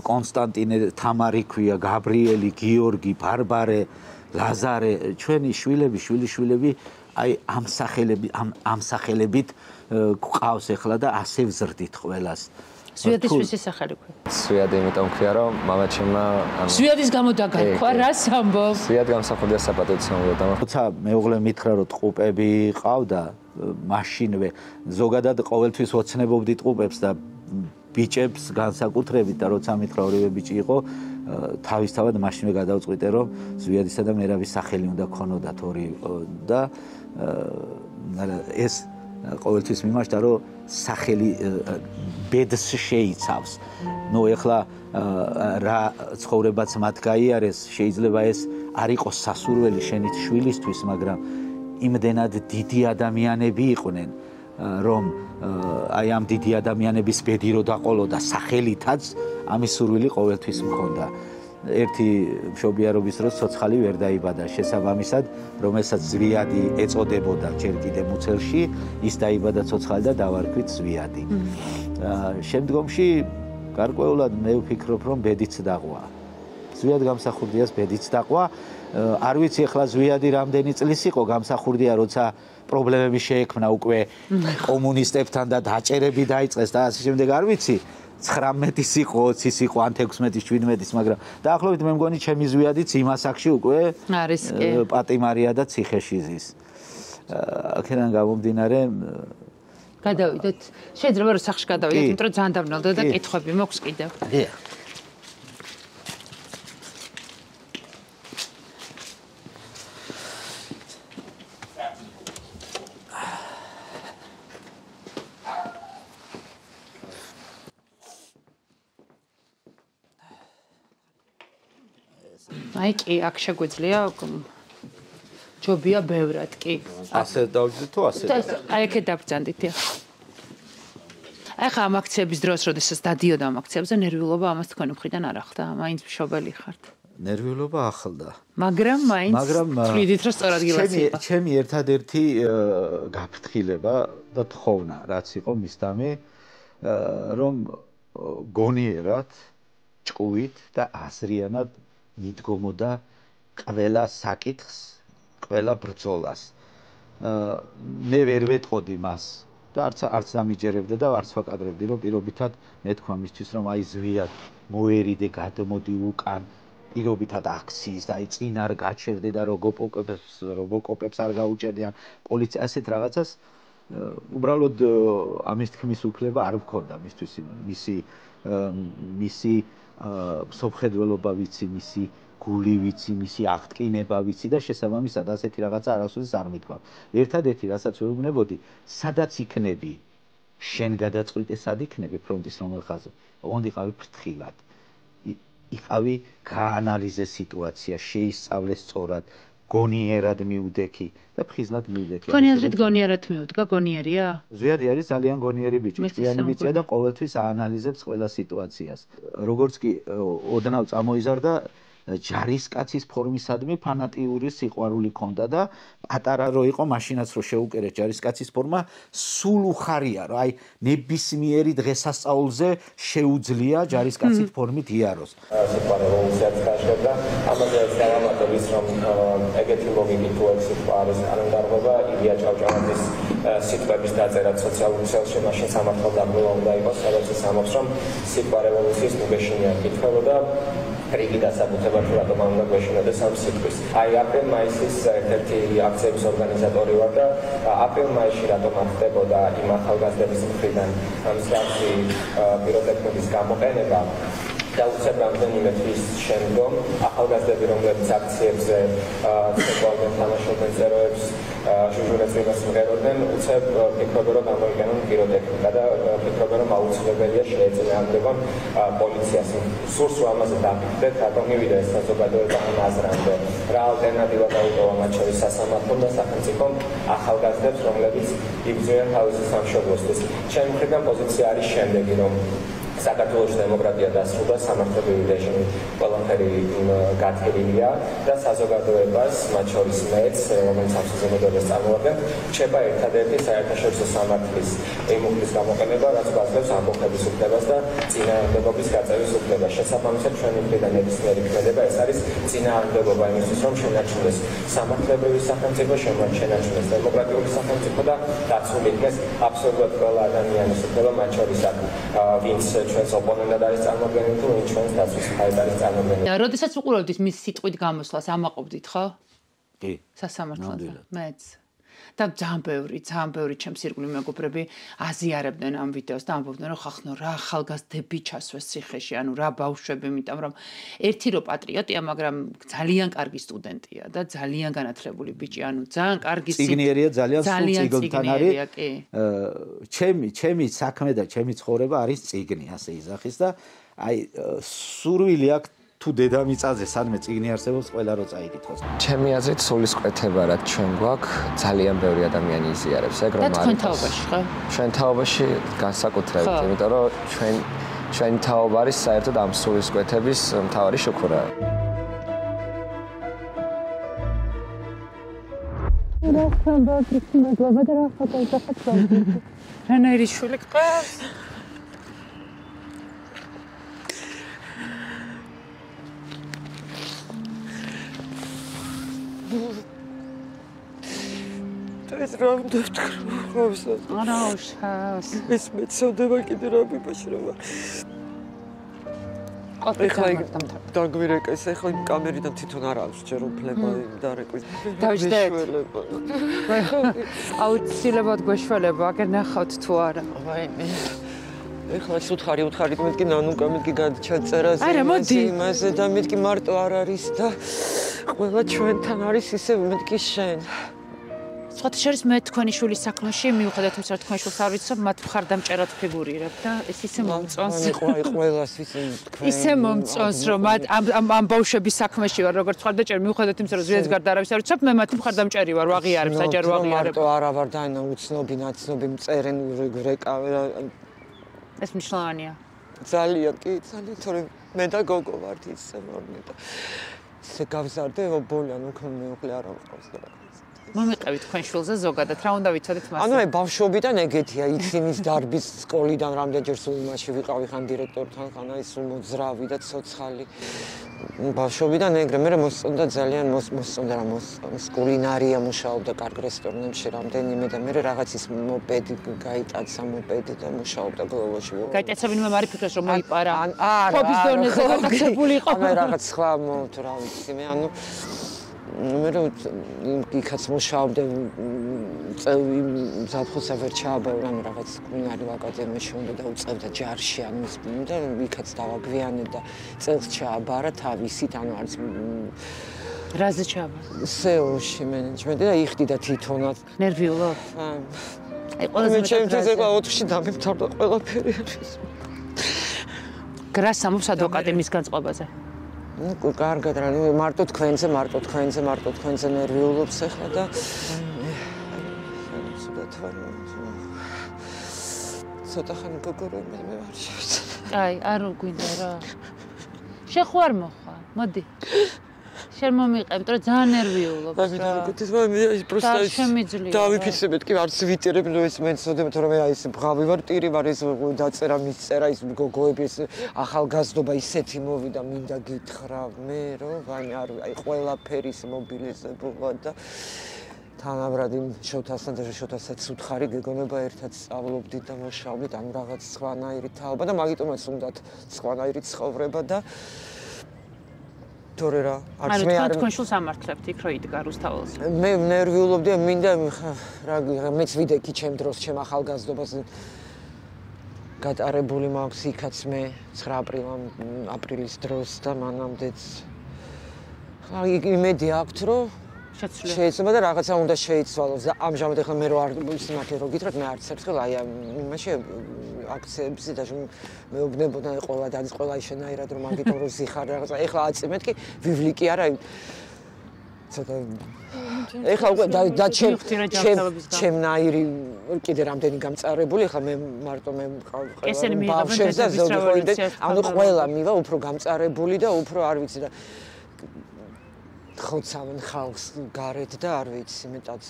კონსტანტინე, თამარი ქვია, გაბრიელი, გიორგი, ბარბარე, ლაზარე, ჩვენი შვილები აი ამ სახელებით გვყავს ახლა და ასე ვზრდით ყველას. ზვიადის ვისი სახელი ქვია? ზვიადი იმიტომ ქვია, რომ მამაჩემმა ზვიადის გამო დაგარქვა, რას ამბობ? ზვიად გამსახურდია საპატიო და თუმცა მეუღლე მითხრა, რომ ტყუპები ყავდა მაშინვე. ზოგადად ყოველთვის ოცნებობდით ტყუპებს და ბიჭებს განსაკუთრებით და როცა მითხრა ორივე ბიჭი იყო, თავისთავად მაშინვე გადავწყვიტე, რომ ზვიადისა და მერაბის სახელი უნდა ქონოდათ ორი და ეს ყოველთვის მიმაჩნდა, რომ სახელი ბედს შეიცავს. ნუ ეხლა რა ცხოვრებაც მათ გაიარეს, შეიძლება ეს არ იყოს სასურველი შენი შვილისთვის, მაგრამ იმდენად დიდი ადამიანები იყვნენ, რომ აი ამ დიდი ადამიანების ბედი რო დაყოლოდა სახელითაც, ამის სურვილი ყოველთვის მქონდა. ერთი მშობიარობის დროს ცოცხალი ვერ დაიბადა, შესაბამისად, რომელსაც ზვიადი ეწოდებოდა ჯერ კიდე მუცელში, ის დაიბადა ცოცხალი და დავარქვით ზვიადი. შემდგომში გარკვეულად მე ვფიქრობ, რომ ბედიც დაყვა. ზვიად გამსახურდიას ბედიც დაყვა. არ ვიცი ახლა ზვიადი რამდენი წლის იყო გამსახურდია, როცა პრობლემები შეექმნა უკვე კომუნისტებთან და დაჭერები დაიწყეს და ასე შემდეგ, არ ვიცი. 19-ის იყო, 20-ის იყო, ან 16-ის, 17-ის, მაგრამ დაახლოებით მე მგონი ჩემი ზვიადიც იმ ასაკში უკვე არის კი. პატიმარია და ციხეში ზის. აქედან გამომდინარე გადავიდეთ. შეიძლება რომ სახში გადავიდეთ, იმიტომ რომ ძალიან დავნელდა და კითხვები მოქვს კიდევ. დიახ. აი კი, აქ შეგვიძლია ჯობია ბევრად კი. ასე დავჯდეთ თუ ასე? აი აქ დაბრძანდით. ახლა ამ აქციების დროს, როდესაც დადიოდა ამ აქციებზე, ნერვიულობა ამას თქვენ მხრიდან არ ახდა, მაინც მშობელი ხართ. ნერვიულობა ახლდა. მაგრამ მაინც ვიდით რომ სწორ ადგილას იყო. ჩემი ერთადერთი გაფრთხილება და თხოვნა, რაც იყო მისდამი, რომ გონიერად ჭკუით და აზრიანად მიდგომოდა ყველა საკითხს, ყველა ბრძოლას. მე ვერ ვეტყოდი მას და არც დამიჯერებდა და არც ვაკადრებდი, რომ პირობითად მე თქვა მისთვის, რომ აი ზვიად მოერიდე, გადმოდი უკან, პირობითად აქციის და აი წინ არ გაჩერდე და რობოკოპებს არ გაუჭერდიან პოლიცია ასეთ რაღაცას უბრალოდ ამის თქმის უფლება არ მქონდა მისთვის მისი სოფხედველობა ვიცი, მისი გული ვიცი, მისი აღტკინება ვიცი და შესაბამისად ასეთი რაღაცა არასოდეს არ მითქვა. ერთადერთი რასაც ვეუბნებოდი, სადაც იქნები, შენ გადაწყვიტე სად იქნები ფრონტის რომელ ხაზზე. ოღონდ იყავი ფრთხილად. იყავი გაანალიზე სიტუაცია, შეისწავლე სწორად, გონიერად მიუდექი და ფხიზლად მიუდექი. გონიერად მიუდგა, გონიერია? ზვიადი არის ძალიან გონიერი ბიჭი, ჭკვიანი ბიჭია და ყოველთვის აანალიზებს ყველა სიტუაციას. როგორც კი ოდნავ წამოიზარდა ჯარისკაცის ფორმისადმი ფანატიური სიყვარული ჰქონდა და პატარა რო იყო მაშინაც რო შეუკერეს ჯარისკაცის ფორმა სულ უხარია რომ აი ნებისმიერი დღესასწაულზე შეუძლია ჯარისკაცის ფორმით იაროს. სიყვარული რევოლუციაც გაჩერდა, ამაზეც დავამატებ ის რომ ეგეთი ლოგიკით თუ ეს სიყვარულის კანონდარღვევა ილია ჭავჭავაძის სიტყვების დაწერა სოციალურ ქსელში მაშინ სამართალდამტვერვა უნდა იყოს, სადაც ის ამბობს რომ სიყვარული რევოლუციის მუგეშინია კითხველოდა რიგი დასაბუთებად თუ რატომ უნდა გვეშინოდეს ამ სიტყვის. აი აპრილ-მაისის ერთ-ერთი აქციების ორგანიზატორი ვარ და აპრილ-მაისში რატომ არ ხდებოდა იმ ახალგაზრდების მხრიდან მსგავსი პიროტექნიკის გამოყენება და უცებ რამდენიმე თვის შემდგომ ახალგაზრდები რომლებიც აქციებზე ცეკვავდნენ, თამაშობდნენ წეროებს, ჟუჟურეწვებას მღეროდნენ, უცებ ფიქრობენ რომ გამოიყენონ პიროტექნიკა და ფიქრობენ რომ აუცილებელია შეეწინააღმდეგონ პოლიციას. სურს რომ ამაზე დაფიქრდეთ, რატომ მივიდა ეს საზოგადოება ამ აზრამდე, რა ალტერნატივა დაუტოვა მათ შორის სასამართლომ და სახელმწიფომ ახალგაზრდებს, რომლებიც იბრძვიან თავისი სამშობლოსთვის. ჩემი მხრიდან პოზიცია არის შემდეგი, რომ საქართველოს დემოკრატია დასრულდა, სამართლებრივი რეჟიმი ყველაფერი გათვლილია და საზოგადოებას, მათ შორის მეც, რომელიც ამ საზოგადოებას წარმოვადგენ, რჩება ერთადერთი საერთაშორისო სამართლის იმუხლის გამოყენება, რაც გვაძლევს ამბოხების უფლებას და წინააღმდეგობის გაწევის უფლებას. შესაბამისად, ჩვენი მხრიდან ნებისმიერი ქმედება ეს არის წინააღმდეგობა იმისთვის, რომ შენარჩუნდეს სამართლებრივი სახელმწიფო, შენარჩუნდეს დემოკრატიული სახელმწიფო და დაცული იქნეს აბსოლუტურად ყველა ადამიანის უფლება, მათ შორის აქ ვინც ჩვენს ოპონენტად არის წარმოდგენილი თუ ჩვენს დაცვის მხარედ არის წარმოდგენილი. როდესაც უყურებდით მის სიტყვით გამოსვლას, ამაყობდით, ხო? კი. სასამართლოზე. მეც. და ძალიან ბევრი ჩემს ირგვლივ მეგობრები აზიარებდნენ ამ ვიდეოს და ამბობდნენ რომ ხახნო რა ახალგაზრდები ჩასვეს ციხეში, ანუ რა ბავშვები, იმიტომ რომ ერთი რო პატრიოტია, მაგრამ ძალიან კარგი სტუდენტია და ძალიან განათლებული ბიჭი, ანუ ძალიან კარგი ციგნიერია, ძალიან სულ ციგნთან არის. ჩემი საქმე და ჩემი ცხოვრება არის ციგნი, ასე იძახის და აი სურვილი აქვს თუ დედამიწაზე სადმე წიგნი არსებობს, ყველა რო წაიკითხოს. ჩემი აზრით სულისკვეთება რაც ჩვენ გვაქვს, ძალიან ბევრი ადამიანი იზიარებს, ეგ რომ არის. და თქვენ თაობაში ხო? ჩვენ თაობაში განსაკუთრებით, იმიტომ რომ ჩვენი თაობა არის საერთოდ ამ სულისკვეთების მთავარი შუქურა. რა ხდება ქრისტიანობა და რა ხდება ხათები. რანაირი შვილი გყავს? ეს რომ დავთქრავს. არა უშავს. ეს მეცოდება კიდე რა მიბაშრება. ეხლა დაგვირეკეს, ეხლა კამერიდან თვითონ არ აქვს ჯერ უფლება დარეკვის. დავждეთ. აუცილებლად გვეშველება, აგერ ნახავთ თუ არა. ვაიმე. ეხლა ის უთხარი მეთქი ნანუკა მეთქი გადაჭერაზე. არა, მოდი. იმაზე და მეთქი მარტო არ არის და ყველა ჩვენთან არის ისე მეთქი შენ. სხვათა შორის მე თქვენი შვილის საქმეში მიუხედავად იმისა, რომ თქვენ შვილს არ ვიცნობ, მათ მხარდამჭერად ფიგურირებ და ეს ისე მომწონს. ყველას ისე მომწონს, რომ ამ ბავშვების საქმეში ვარ, როგორც მხარდამჭერი, მიუხედავად იმისა, რომ ზვიადის გარდა არავის არ ვიცნობ, მე მათი მხარდამჭერი ვარ, ვაღიარებ, საჯარო ვაღიარებ. მარტო არა ვარ და ანა უცნობი, ნაცნობი მწერენ რეკავერა. ეს მნიშვნელოვანია. ძალიან კი, ძალიან, თორემ მე და გოგო ვართ ისე მორნე და ისე გავზარდე, ბოლიან უკვე მეუღლე არ ამყავს და მომიყევით თქვენ შვილზე ზოგადად რა უნდა ვიცოდეთ მას? ანუ ბავშვობიდან ეგეთია, იცი დარბის სკოლიდან რამდენჯერ სულ იმაში ვიყავი ხან დირექტორთან, ხან აი სულ მოძრავი და ცოცხალი. ბავშვობიდან ეგრე, მე მოსწონდა ძალიან მოსწონდა რა კულინარია მუშაობდა კარგ რესტორნებში რამდენიმე და მე რაღაც ის მოპედი გაიტაცა მოპედი და მუშაობდა გლოვოში. გაიტაცებინმა მარი ფიქრობს რომ მოიპარა. ხობის დონეზე გატაცებული იყო. ანუ რაღაც სხვა თუ რა ვიცი მე ანუ მე იქაც მუშაობდა წევი ზაფხულსა ვერ ჩააბავდა ანუ რაღაც კულინარიულ აკადემიაში უნდა და უწევდა ჯარში ანუ ის და იქაც დავაგვიანე და წელს ჩააბარა თავისით ანუ არც რაზე ჩააბარა? სეულში მენეჯმენტი და იხდიდა თვითონაც. ნერვიულობ? აი ყველაზე მეტად ჩემთვის ეგ 4-ში დამიფთავდა ყველაფერი არის. გრას ამობს ადვოკატი მის განწყობაზე. ну კარგად რა ნუ მარტო თქვენზე ნერვიულობს ახლა და ცოტა ხანი გოგორები მე ვარ შევცვალე. აი არ გვინდა რა. შეხوار მოხვა. მოდი. შენ მომიყევ, იმიტომ რომ ძალიან ნერვიულობს. დავიფიცებეთ კი არც ვიწერებ ნუ ეს მეცოდებ თორემ აი ეს ბღავი ვარ, ტირი ვარ ეს დაწერა მისწერა ის გოგოები ეს ახალგაზრდობა ისეთი მოვიდა მინდა გითხრა მე რომ აი ყველაფერი ის მობილიზებულა და თანაბრად იმ შოთასთან და შოთასაც უთხარი გეგონება ერთად სწავლობდით და მუშაობდით ანუ რაღაც სხვანაირი თაობა და მაგიტომაც უნდათ სხვანაირი ცხოვრება და თორე რა არც მე არ თქვენ შულს ამართლებთ იქ რო იდგა რუსთაველზე მე ნერვიულობდი მინდა რა მეც ვიდექი ჩემ დროს ჩემ ახალგაზრდობას გატარებული მაქვს იქაც მე 9 აპრილის დროს და მანამდეც იმედი აქვს რომ შეიძლება და რაღაცა უნდა შეიცვალოს და ამჟამად ახლა მე რო არ სიმართლე რო გითხრათ მე არც ერთხელ აი იმაში აქციებზე და მეუბნებოდა ყველა და ყველა შენაირად რომ მაგიტომ რო ზიხარ რაღაცა ახლა აწიმეთ კი ვივლიკი არა ცოტა ახლა უკვე და ჩემნაირი კიდე რამდენი გამწარებული ახლა მე მარტო მე ბავშვებს და ზოგადად ანუ ყველა მივა უფრო გამწარებული და უფრო არ ვიცი და ხოცავენ ხალხს გარეთ და არ ვიცი მეტად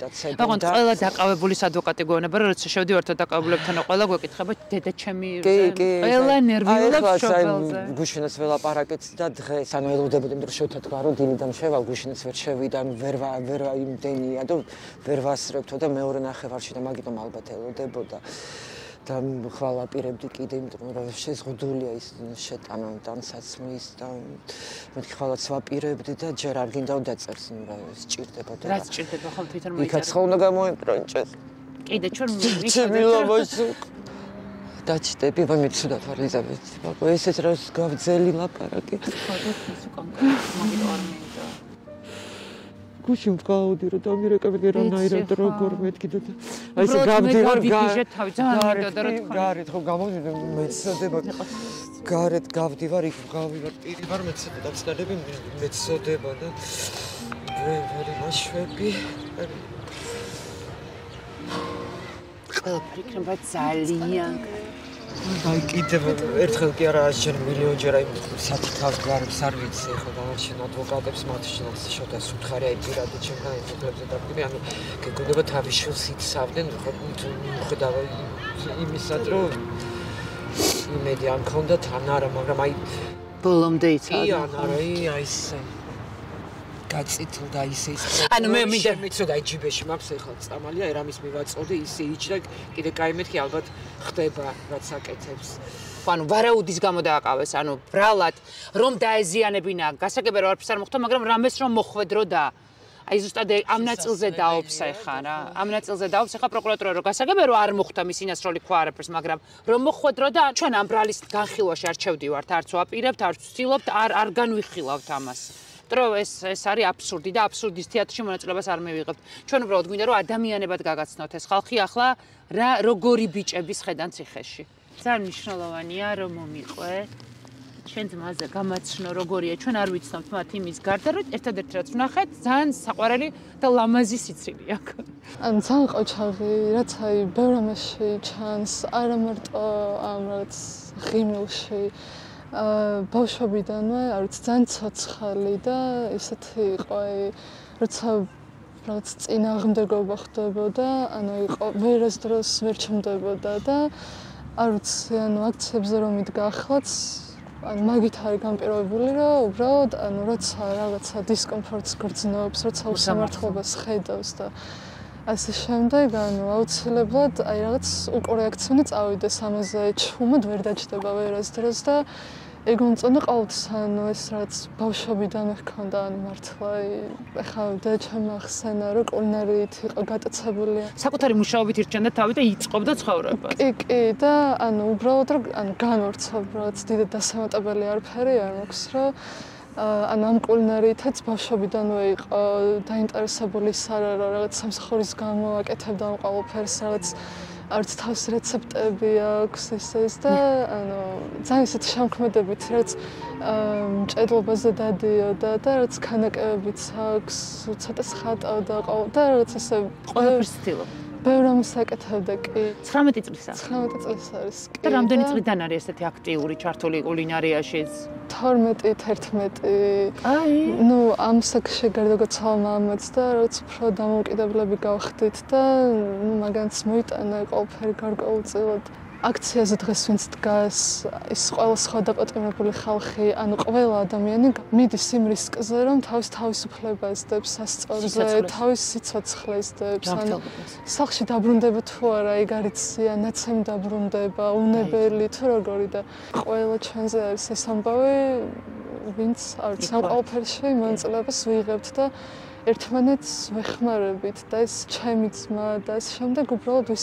აღონ ყველა დაკავებული ადვოკატი გვეუბნება რომ როცა შევდივართ დაკავებულებთან ყველა გვეკითხება დედა ჩემი ყველა ნერვიულობს შობელზე გუშინაც ველაპარაკეთ და დღეს ანუ ელოდებოდი რომ შევთათქვა რომ დილიდან შევალ გუშინაც ვერ შევიდა ვერ იმდენია და ვერ ვასწრებთო და მეორე ნახევარში და მაგიტომ ალბათ ელოდებოდა და ხვალაპირებდი კიდე იმიტომ რომ შეზღუდულია ის შეტანა ტანსაცმლის და მეთქი ხვალაც ვაპირებდი და ჯერ არ გინდა დაწერს რა სჭირდება და რაც სჭირდება ხო თვითონ მოიწერა იქაც ხო უნდა გამოიმპრონჭეს კიდე ჩვენ დაჭდები ვაი მეცუდად ვარ ელიზაბეთი ბაბა ესეც რა გავძელი ლაპარაკი ხო და ის უკან მაგით არ მინდა გუში მდგავდი რომ დამირეკები რანაირად როგორ მეთქი და აი ეს გავდივარ გარეთ ხო გამოვიდი მეცოდება გარეთ გავდივარ იქ გავივარ პირი ვარ მეცოდება დაწნადები მეცოდება და ვერი მაშვები ყველაფერი იქნება ძალიან აი კიდე ერთხელ კი არა ასჯერ მილიონჯერ აი საკითხავს გარებს არ ვიცი ხო დანარჩენ ადვოკატებს მათ შინას შოთას უთხარი აი პირადად ჩემთან ეთქლებზე დაგდები ანუ გეგონება თავის შვილს იცავდნენ ხო ხედავ იმისად რომ იმედი არ მქონდა თან არა მაგრამ აი ბოლომდე იცავდნენ არა აი ეს გაწითლდა ისე ის ანუ მე მინდა მიცოდა აი ჯიბეში მაქვს ეხლა წამალია აი რამის მივაწოდე ისე იჭდა კიდე კაი მეთქი ალბათ ხდება რაც აკეთებს ანუ ვარაუდის გამო დააკავეს ანუ ბრალად რომ დაეზიანებინა გასაგებია რომ არაფერს არ მოხდა მაგრამ რამეს რომ მოხვედრო და აი ზუსტად ამ ნაწილზე დაობს ახლა რა ამ ნაწილზე დაობს ახლა პროკურატურა რომ გასაგებია რომ არ მოხდა მის ინასროლი ქვა არაფერს მაგრამ რომ მოხვედრო და ჩვენ ამ ბრალის განხილვაში არ ჩევდივართ არც ვაპირებთ არც ვცდილობთ არ განვიხილავთ ამას რომ ეს არის აბსურდი და აბსურდის თეატრში მონაწილეობას არ მივიღებთ. ჩვენ უბრალოდ გვინდა რომ ადამიანებად გაგაცნოთ ეს ხალხი ახლა რა როგორი ბიჭების ხედან ციხეში. ძალიან მნიშვნელოვანია რომ მომიყვე. ჩვენ ძმაზე გამაცნო როგორია ჩვენ არ ვიცნობთ მათ იმის გარდა რომ ერთადერთი რაც ვნახეთ ძალიან საყვარელი და ლამაზი სიცილი აქვს. ან ძალიან ყოჩაღი რაც აი ბევრ ამაში ჩანს არა მარტო ამ რაც ღიმილში ბავშვობიდანვე არის ძალიან ცოცხალი და ისეთი იყო აი როცა რაღაც წინააღმდეგობა ხდებოდა, ანუ იყო ვერას დროს ვერ ჩმდებოდა და არ ვიცი, ანუ აქციებზე რომ იდგა ახლაც, ანუ მაგით არის განპირობებული, რომ უბრალოდ ანუ როცა რაღაცა დისკომფორტს გრძნობს, როცა უსამართლობას ხედავს და ასე შემდეგ, ანუ აუცილებლად აი რაღაც უკორეაქციონი წავიდეს ამაზე, ჩხუმად ვერ დაჯდება ვერას დროს და ეგ მომწონდა ყოველთვის, ანუ ეს რაც ბავშვობიდანვე ჰქონდა, ანუ მართლა ეხლა დაჩემ ახსენა, რომ კულინარიით იყო გატაცებული. საკუთარი მუშაობით ირჩენდა თავი და იწყობდა ცხოვრებას. კი, და ანუ უბრალოდ რომ ანუ განვარცობ, რაც დიდად დასამატებელი არაფერი არ მაქვს, რომ ანუ ამ კულინარიითაც ბავშვობიდანვე იყო დაინტერესებული ის არა, რომ რაღაც სამსახურის გამო აკეთებდა ამ ყველაფერს, რაღაც არც თავის რეცეპტები აქვს ეს და ანუ ძალიან ისეთი შემოქმედებით, რაც მჭედლობაზე დადიოდა და რაც ქანაკებებიც აქვს, ცოტა ხატავდა და რაც ესე ყველაფერს ცდილობდა. ბევრ ამას აკეთებდა კი. 19 წლისა. 19 წლის არის კი. და რამდენი წლიდან არის ესეთი აქტიური ჩართული კულინარიაში? 12-11. აი, ნუ ამ საკში გარდაგაცვალა მამაც და რაც უფრო დამოუკიდებლები გავხდით და ნუ მაგანც მოიტანა ყველაფერი გარკვეულწილად. აქციაზე დღეს ვინც დგას, ის ყველა სხვადასხვადაპატიმრებული ხალხი, ანუ ყველა ადამიანი მიდის იმ რისკზე, რომ თავის თავისუფლებას დებს სასწორზე, თავის სიცოცხლეს დებს, ანუ სახლში დაბრუნდება თუ არა, ეგ არ იციან, ნაცემი დაბრუნდება, უნებელი თუ როგორი და ყველა ჩვენზე არის ეს ამბავი, ვინც არ ვიცი, ამ ყველაფერში მონაწილეობას ვიღებთ და ერთმანეთს ვეხმარებით და ეს ჩემი ძმა და ეს შემდეგ უბრალოდ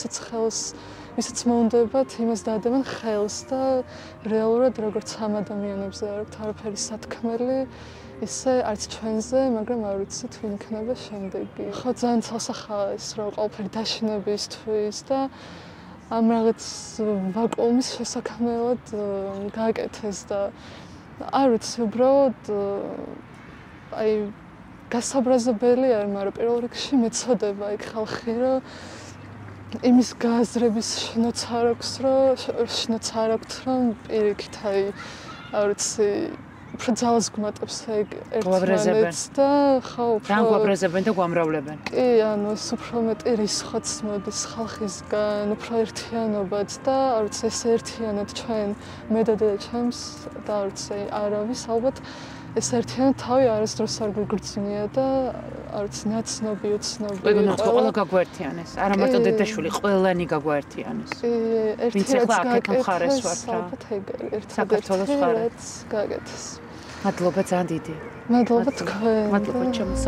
ვისაც მოუნდებათ, იმას დადებენ ხელს და რეალურად როგორც ამ ადამიანებზე არ აქვს არაფერი სათქმელი, ისე არც ჩვენზე, მაგრამ არ ვიცით ვინ იქნება შემდეგი. ხო, ძალიან ცალსახაა ეს, რომ ყველაფერი დაშინებისთვის და ამ რაღაც ვაკუუმის შესაქმნელად გააკეთეს და არ ვიცი, უბრალოდ აი გასაბრაზებელი არ, მაგრამ პირველ რიგში მეცოდება იქ ხალხი, რომ იმის გააზრების შნოცარ აქვს, რომ პირიქით აი არ ვიცი, უფრო ძალას გვმატებს ეგ ერთმანეთს და ხო, უფრო გვაბრაზებენ და გვამრავლებენ. კი, ანუ ეს უფრო მეტი რისხოც მოდის ხალხისგან, უფრო ერთიანობაც და არ ვიცი, ეს ერთიანად ჩვენ მე და დედაჩემს და არ ვიცი, არავის ალბათ ეს ერთიანი თავი არასდროს არ გვიგრძნია და არ ვიცი, ნაცნობი, უცნობი. ყველა გაგვერთიანეს. არა მარტო დედაშვილი, ყველანი გაგვერთიანეს. ვინც ახლა აქეთ მხარეს ვართ რა. საქართველოს მხარეს. გაგეთეს. მადლობა ძალიან დიდი. მადლობა თქვენ. მადლობა ჩემს